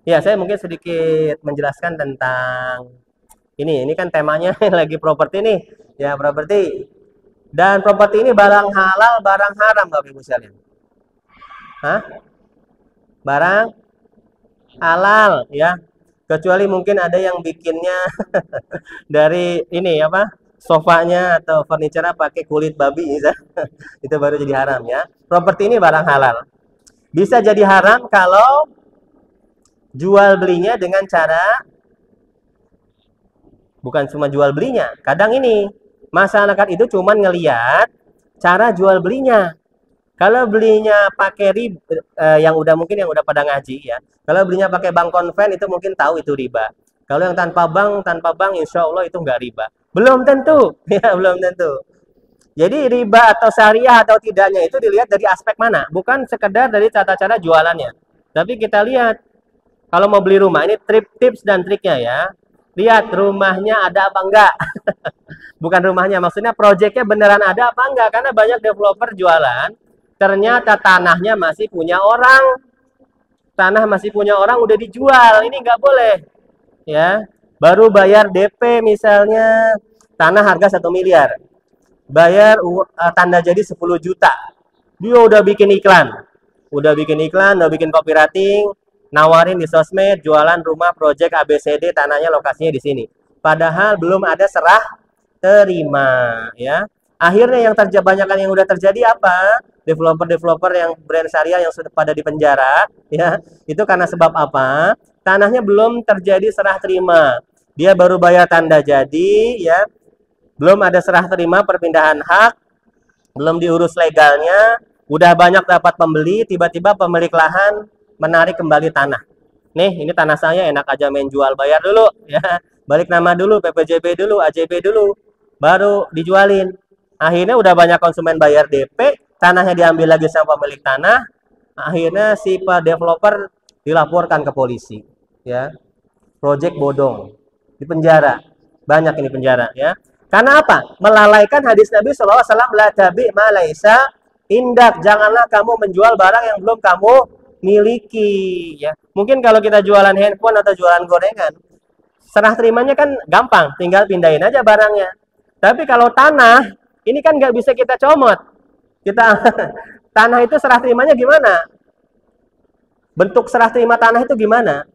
Ya, saya mungkin sedikit menjelaskan tentang ini kan temanya lagi properti nih. Ya, properti. Dan properti ini barang halal, barang haram, Bapak Ibu sekalian. Hah? Barang halal, ya. Kecuali mungkin ada yang bikinnya dari ini apa? Sofanya atau furniture pakai kulit babi misalnya. Itu baru jadi haram ya. Properti ini barang halal. Bisa jadi haram kalau jual belinya dengan cara bukan cuma jual belinya. Kadang ini masyarakat itu cuma ngeliat cara jual belinya. Kalau belinya pakai yang udah mungkin yang udah pada ngaji ya. Kalau belinya pakai bank konven itu mungkin tahu itu riba. Kalau yang tanpa bank insya Allah itu nggak riba. Belum tentu, ya belum tentu. Jadi riba atau syariah atau tidaknya itu dilihat dari aspek mana, bukan sekedar dari tata cara jualannya. Tapi kita lihat kalau mau beli rumah ini tips dan triknya ya. Lihat rumahnya ada apa enggak. Bukan rumahnya, maksudnya proyeknya beneran ada apa enggak. Karena banyak developer jualan, ternyata tanahnya masih punya orang. Tanah masih punya orang udah dijual. Ini enggak boleh. Ya, baru bayar DP misalnya tanah harga 1 miliar. Bayar tanda jadi 10 juta. Dia udah bikin iklan. Udah bikin copywriting, nawarin di sosmed, jualan rumah project ABCD, tanahnya lokasinya di sini. Padahal belum ada serah terima, ya. Akhirnya yang terjadi banyak yang udah terjadi apa? Developer-developer yang brand syariah yang sudah pada di penjara, ya. Itu karena sebab apa? Tanahnya belum terjadi serah terima. Dia baru bayar tanda jadi, ya. Belum ada serah terima perpindahan hak, belum diurus legalnya, udah banyak dapat pembeli, tiba-tiba pemilik lahan menarik kembali tanah. Nih, ini tanah saya, enak aja main jual, bayar dulu ya. Balik nama dulu, PPJB dulu, AJB dulu, baru dijualin. Akhirnya udah banyak konsumen bayar DP, tanahnya diambil lagi sama pemilik tanah. Akhirnya si developer dilaporkan ke polisi, ya. Project bodong, di penjara. Banyak ini penjara, ya. Karena apa? Melalaikan hadis Nabi SAW, la tabi ma laisa indak. Janganlah kamu menjual barang yang belum kamu miliki, ya. Mungkin kalau kita jualan handphone atau jualan gorengan, serah terimanya kan gampang, tinggal pindahin aja barangnya. Tapi kalau tanah, ini kan nggak bisa kita comot. Kita tanah itu serah terimanya gimana? Bentuk serah terima tanah itu gimana?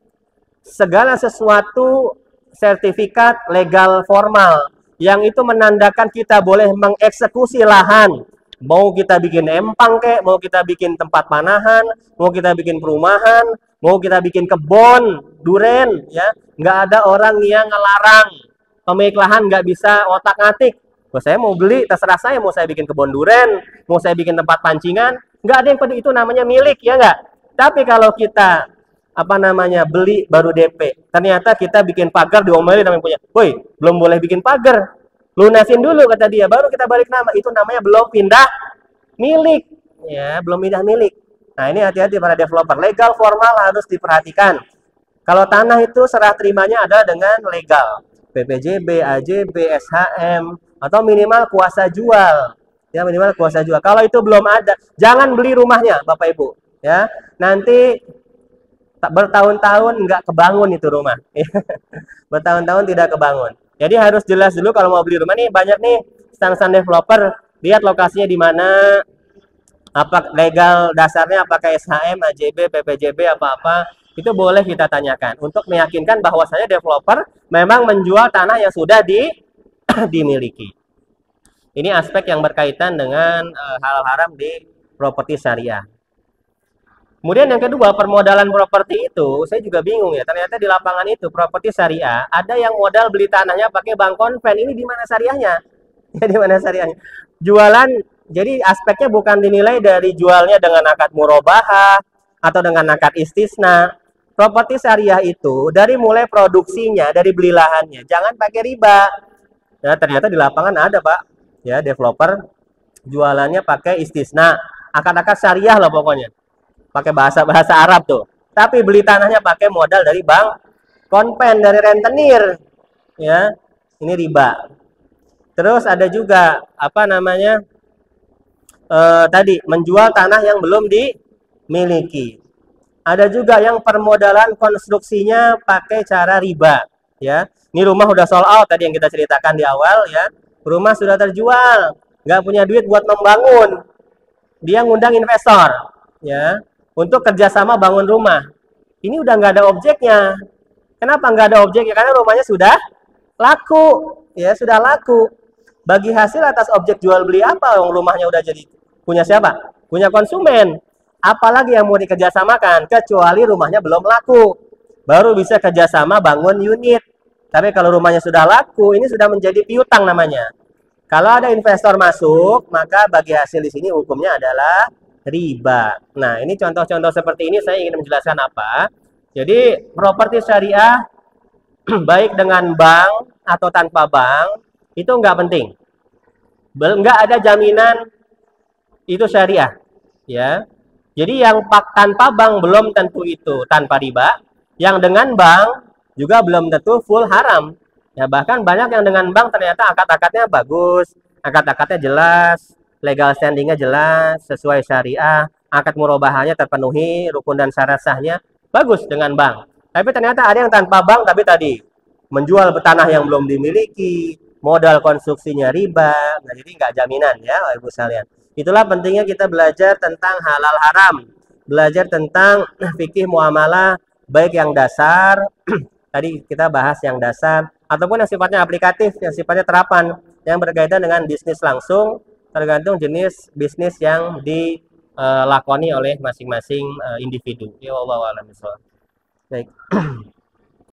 Segala sesuatu sertifikat legal formal yang itu menandakan kita boleh mengeksekusi lahan. Mau kita bikin empang kek, mau kita bikin tempat panahan, mau kita bikin perumahan, mau kita bikin kebun, duren, ya. Nggak ada orang yang ngelarang. Pemilik lahan nggak bisa otak-ngatik. Oh, saya mau beli, terserah saya. Mau saya bikin kebun duren, mau saya bikin tempat pancingan, nggak ada yang peduli, itu namanya milik, ya nggak? Tapi kalau kita apa namanya beli baru DP, ternyata kita bikin pagar diomelin namanya punya, woi belum boleh bikin pagar, lunasin dulu kata dia, baru kita balik nama, itu namanya belum pindah milik, ya belum pindah milik. Nah ini hati-hati para developer, legal formal harus diperhatikan. Kalau tanah itu serah terimanya ada dengan legal, PPJB, AJB, SHM, atau minimal kuasa jual, ya minimal kuasa jual. Kalau itu belum ada, jangan beli rumahnya Bapak Ibu, ya nanti bertahun-tahun nggak kebangun itu rumah. Bertahun-tahun tidak kebangun. Jadi harus jelas dulu kalau mau beli rumah nih, banyak nih stand-stand developer, lihat lokasinya di mana, apa legal dasarnya, apakah SHM, AJB, PPJB, apa-apa, itu boleh kita tanyakan untuk meyakinkan bahwasanya developer memang menjual tanah yang sudah dimiliki. Ini aspek yang berkaitan dengan hal haram di properti syariah. Kemudian yang kedua, permodalan properti itu, saya juga bingung ya. Ternyata di lapangan itu, properti syariah, ada yang modal beli tanahnya pakai bank konven. Ini di mana syariahnya? Ya, di mana syariahnya? Jualan, jadi aspeknya bukan dinilai dari jualnya dengan akad murabahah atau dengan akad istisna. Properti syariah itu, dari mulai produksinya, dari beli lahannya, jangan pakai riba. Ya, ternyata di lapangan ada, Pak. Ya, developer jualannya pakai istisna. Akad-akad syariah lah pokoknya, pakai bahasa Arab tuh. Tapi beli tanahnya pakai modal dari bank konven, dari rentenir, ya. Ini riba. Terus ada juga apa namanya tadi menjual tanah yang belum dimiliki. Ada juga yang permodalan konstruksinya pakai cara riba, ya. Ini rumah udah sold out tadi yang kita ceritakan di awal, ya. Rumah sudah terjual, nggak punya duit buat membangun. Dia ngundang investor, ya, untuk kerjasama bangun rumah. Ini udah nggak ada objeknya. Kenapa nggak ada objeknya? Karena rumahnya sudah laku, ya, sudah laku. Bagi hasil atas objek jual beli apa? Rumahnya udah jadi punya siapa? Punya konsumen. Apalagi yang mau dikerjasamakan, kecuali rumahnya belum laku. Baru bisa kerjasama bangun unit. Tapi kalau rumahnya sudah laku, ini sudah menjadi piutang namanya. Kalau ada investor masuk, maka bagi hasil di sini hukumnya adalah riba. Nah, ini contoh-contoh seperti ini saya ingin menjelaskan apa. Jadi, properti syariah baik dengan bank atau tanpa bank itu nggak penting. Nggak ada jaminan itu syariah, ya. Jadi yang tanpa bank belum tentu itu tanpa riba, yang dengan bank juga belum tentu full haram. Ya, bahkan banyak yang dengan bank ternyata akad-akadnya bagus, akad-akadnya jelas, legal standingnya jelas, sesuai syariah, akad murobahannya terpenuhi, rukun dan syarat sahnya bagus dengan bank. Tapi ternyata ada yang tanpa bank tapi tadi menjual tanah yang belum dimiliki, modal konstruksinya riba, nah jadi nggak jaminan ya Ibu sekalian. Itulah pentingnya kita belajar tentang halal haram, belajar tentang fikih muamalah, baik yang dasar, tadi kita bahas yang dasar, ataupun yang sifatnya aplikatif, yang sifatnya terapan, yang berkaitan dengan bisnis langsung, tergantung jenis bisnis yang dilakoni oleh masing-masing individu. Ya Allah alam. Baik.